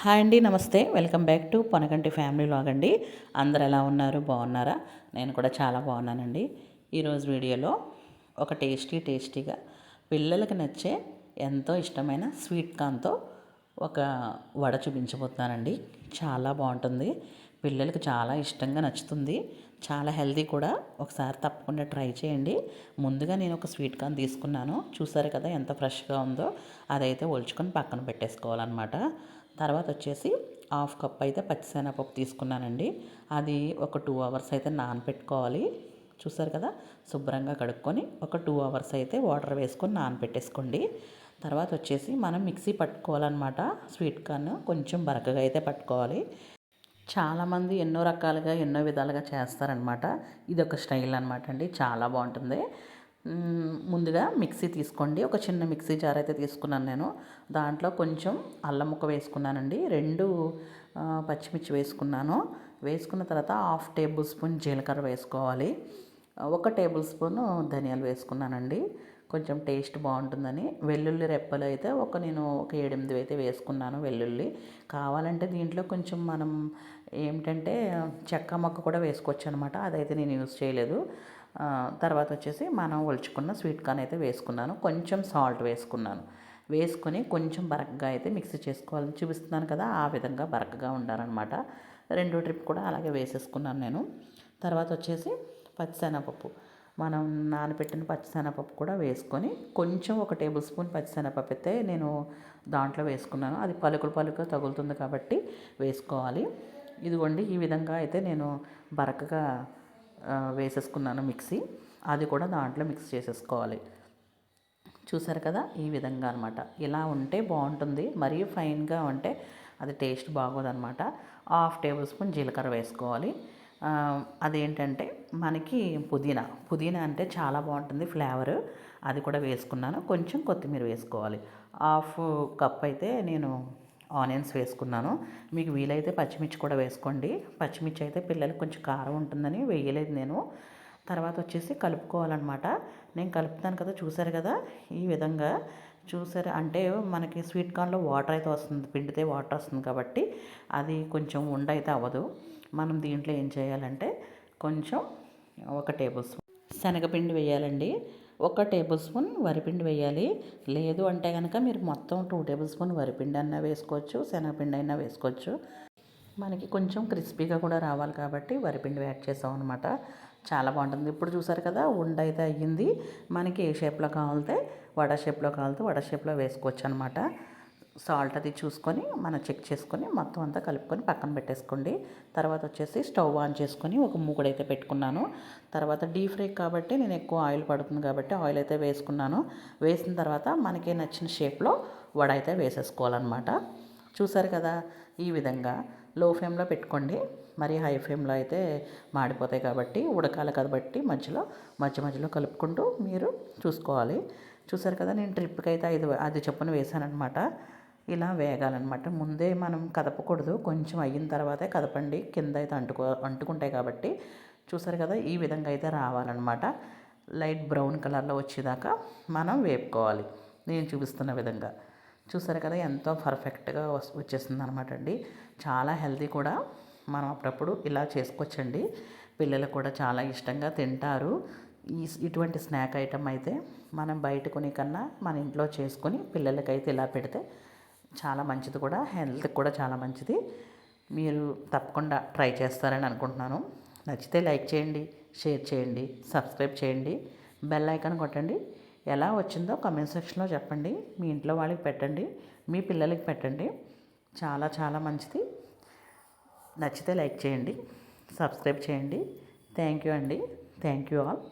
Hi అండి, నమస్తే. Welcome back to Ponaganti family vlog అండి. అందరు ఎలా ఉన్నారు? బాగున్నారా? నేను కూడా చాలా బాగున్నానండి. ఈరోజు వీడియోలో ఒక టేస్టీగా పిల్లలకి నచ్చే ఎంతో ఇష్టమైన స్వీట్ కార్న్తో ఒక వడ చూపించబోతున్నానండి. చాలా బాగుంటుంది, పిల్లలకి చాలా ఇష్టంగా నచ్చుతుంది, చాలా హెల్తీ కూడా. ఒకసారి తప్పకుండా ట్రై చేయండి. ముందుగా నేను ఒక స్వీట్ కార్న్ తీసుకున్నాను, చూసారు కదా ఎంత ఫ్రెష్గా ఉందో. అదైతే ఒలుచుకొని పక్కన పెట్టేసుకోవాలన్నమాట. తర్వాత వచ్చేసి హాఫ్ కప్ అయితే పచ్చిశనగపప్పు తీసుకున్నానండి. అది ఒక 2 అవర్స్ అయితే నానబెట్టుకోవాలి. చూసారు కదా, శుభ్రంగా కడుక్కొని ఒక 2 అవర్స్ అయితే వాటర్ వేసుకొని నానబెట్టేసుకోండి. తర్వాత వచ్చేసి మనం మిక్సీ పట్టుకోవాలన్నమాట. స్వీట్ కార్న్ కొంచెం బరకగా అయితే పట్టుకోవాలి. చాలామంది ఎన్నో రకాలుగా ఎన్నో విధాలుగా చేస్తారనమాట. ఇది ఒక స్టైల్ అనమాట అండి, చాలా బాగుంటుంది. ముందుగా మిక్సీ తీసుకోండి. ఒక చిన్న మిక్సీ జార్ అయితే తీసుకున్నాను నేను. దాంట్లో కొంచెం అల్లం ముక్క వేసుకున్నానండి, 2 పచ్చిమిర్చి వేసుకున్నాను. వేసుకున్న తర్వాత హాఫ్ టేబుల్ స్పూన్ జీలకర్ర వేసుకోవాలి. 1 టేబుల్ స్పూన్ ధనియాలు వేసుకున్నానండి, కొంచెం టేస్ట్ బాగుంటుందని. వెల్లుల్లి రెప్పలు అయితే నేను ఒక 7-8 అయితే వేసుకున్నాను వెల్లుల్లి. కావాలంటే దీంట్లో కొంచెం మనం ఏమిటంటే చెక్క మొక్క కూడా వేసుకోవచ్చు అనమాట. అదైతే నేను యూజ్ చేయలేదు. తర్వాత వచ్చేసి మనం ఒలుచుకున్న స్వీట్ కార్న్ అయితే వేసుకున్నాను, కొంచెం సాల్ట్ వేసుకున్నాను. వేసుకొని కొంచెం బరకగా అయితే మిక్సీ చేసుకోవాలని చూపిస్తున్నాను కదా, ఆ విధంగా బరకగా ఉండాలన్నమాట. 2 ట్రిప్ కూడా అలాగే వేసేసుకున్నాను నేను. తర్వాత వచ్చేసి పచ్చిశనగపప్పు, మనం నానబెట్టిన పచ్చిశనగపప్పు కూడా వేసుకొని కొంచెం 1 టేబుల్ స్పూన్ పచ్చిశనగపప్పు అయితే నేను దాంట్లో వేసుకున్నాను. అది పలుకులు తగులుతుంది కాబట్టి వేసుకోవాలి. ఇదిగోండి, ఈ విధంగా అయితే నేను బరకగా వేసేసుకున్నాను మిక్సీ. అది కూడా దాంట్లో మిక్స్ చేసేసుకోవాలి. చూసారు కదా, ఈ విధంగా అనమాట. ఇలా ఉంటే బాగుంటుంది, మరీ ఫైన్గా ఉంటే అది టేస్ట్ బాగోదన్నమాట. హాఫ్ టేబుల్ స్పూన్ జీలకర్ర వేసుకోవాలి. అదేంటంటే మనకి పుదీనా అంటే చాలా బాగుంటుంది ఫ్లేవర్. అది కూడా వేసుకున్నాను. కొంచెం కొత్తిమీర వేసుకోవాలి. హాఫ్ కప్ అయితే నేను ఆనియన్స్ వేసుకున్నాను. మీకు వీలైతే పచ్చిమిర్చి కూడా వేసుకోండి. పచ్చిమిర్చి అయితే పిల్లలకి కొంచెం కారం ఉంటుందని వేయలేదు నేను. తర్వాత వచ్చేసి కలుపుకోవాలన్నమాట. నేను కలుపుతాను కదా, చూసారు కదా, ఈ విధంగా. చూసారు అంటే మనకి స్వీట్ కార్న్లో వాటర్ అయితే వస్తుంది, పిండితే వాటర్ వస్తుంది కాబట్టి అది కొంచెం ఉండైతే అవ్వదు. మనం దీంట్లో ఏం చేయాలంటే కొంచెం 1 టేబుల్ స్పూన్ శనగపిండి వేయాలండి, 1 టేబుల్ స్పూన్ వరిపిండి వేయాలి. లేదు అంటే కనుక మీరు మొత్తం 2 టేబుల్ స్పూన్ వరిపిండి అయినా వేసుకోవచ్చు, శనగపిండి అయినా వేసుకోవచ్చు. మనకి కొంచెం క్రిస్పీగా కూడా రావాలి కాబట్టి వరిపిండి యాడ్ చేసాం అనమాట. చాలా బాగుంటుంది. ఇప్పుడు చూసారు కదా, ఉండ అయితే అయ్యింది. మనకి ఏ షేప్లో కావాలితే వడ షేప్లో వేసుకోవచ్చు అనమాట. సాల్ట్ అది చూసుకొని మనం చెక్ చేసుకొని మొత్తం అంతా కలుపుకొని పక్కన పెట్టేసుకోండి. తర్వాత వచ్చేసి స్టవ్ ఆన్ చేసుకొని ఒక మూకుడైతే పెట్టుకున్నాను. తర్వాత డీప్ ఫ్రై కాబట్టి నేను ఎక్కువ ఆయిల్ పడుతుంది కాబట్టి ఆయిల్ అయితే వేసుకున్నాను. వేసిన తర్వాత మనకి నచ్చిన షేప్లో వడ అయితే వేసేసుకోవాలన్నమాట. చూసారు కదా, ఈ విధంగా లో ఫ్లేమ్లో పెట్టుకోండి. మరి హై ఫ్లేమ్లో అయితే మాడిపోతాయి కాబట్టి ఉడకాలి కాబట్టి మధ్యలో కలుపుకుంటూ మీరు చూసుకోవాలి. చూసారు కదా, నేను ట్రిప్కి అయితే 5 చొప్పున వేసానమాట. ఇలా వేగాలన్నమాట. ముందే మనం కదపకూడదు, కొంచెం అయిన తర్వాతే కదపండి, కింద అయితే అంటుకుంటాయి కాబట్టి. చూసారు కదా, ఈ విధంగా అయితే రావాలన్నమాట. లైట్ బ్రౌన్ కలర్లో వచ్చేదాకా మనం వేపుకోవాలి, నేను చూపిస్తున్న విధంగా. చూసారు కదా, ఎంతో పర్ఫెక్ట్గా వచ్చేస్తుంది అనమాట అండి. చాలా హెల్తీ కూడా. మనం అప్పుడప్పుడు ఇలా చేసుకోవచ్చండి, పిల్లలు కూడా చాలా ఇష్టంగా తింటారు. ఇటువంటి స్నాక్ ఐటమ్ అయితే మనం బయట కొనే కన్నా మన ఇంట్లో చేసుకొని పిల్లలకైతే ఇలా పెడితే చాలా మంచిది కూడా, హెల్త్కి కూడా చాలా మంచిది. మీరు తప్పకుండా ట్రై చేస్తారని అనుకుంటున్నాను. నచ్చితే లైక్ చేయండి, షేర్ చేయండి, సబ్స్క్రైబ్ చేయండి, బెల్ ఐకాన్ కొట్టండి. ఎలా వచ్చిందో కామెంట్ సెక్షన్లో చెప్పండి. మీ ఇంట్లో వాళ్ళకి పెట్టండి, మీ పిల్లలకి పెట్టండి, చాలా మంచిది. నచ్చితే లైక్ చేయండి, సబ్స్క్రైబ్ చేయండి. థ్యాంక్ యూ అండి. Thank you all.